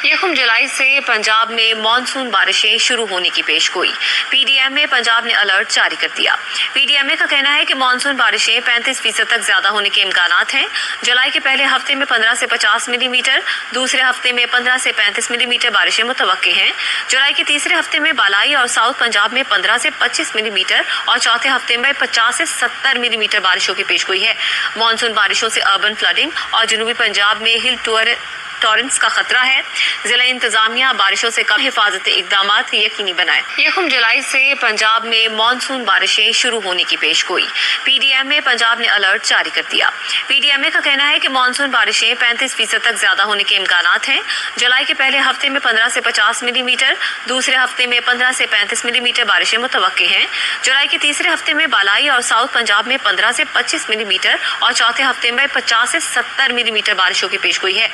यकम जुलाई से पंजाब में मानसून बारिशें शुरू होने की पेशगोई। पीडीएमए पंजाब ने अलर्ट जारी कर दिया। पीडीएमए का कहना है कि मानसून बारिशें 35% तक ज्यादा होने के इम्कानात हैं। जुलाई के पहले हफ्ते में 15 से 50 मिलीमीटर, दूसरे हफ्ते में 15 से 35 मिलीमीटर बारिशें मुतवक्के हैं। जुलाई के तीसरे हफ्ते में बालाई और साउथ पंजाब में 15 से 25 मिलीमीटर और चौथे हफ्ते में 50 से 70 मिलीमीटर बारिशों की पेशगोई है। मानसून बारिशों से अर्बन फ्लडिंग और जनूबी पंजाब में हिल टॉरेंट्स का खतरा है। जिला इंतजामिया बारिशों से कम हिफाजती इकदाम यकीनी बनाए। यकम जुलाई से पंजाब में मानसून बारिशें शुरू होने की पेशगोई। पीडीएमए पंजाब ने अलर्ट जारी कर दिया। पीडीएमए का कहना है कि मानसून बारिशें 35% तक ज्यादा होने के इम्कानात हैं। जुलाई के पहले हफ्ते में 15 से 50 मिलीमीटर, दूसरे हफ्ते में 15 से 35 मिलीमीटर बारिशें मुतवक्के हैं। जुलाई के तीसरे हफ्ते में बालाई और साउथ पंजाब में 15 से 25 मिलीमीटर और चौथे हफ्ते में 50 से 70 मिलीमीटर बारिशों की पेशगोई है।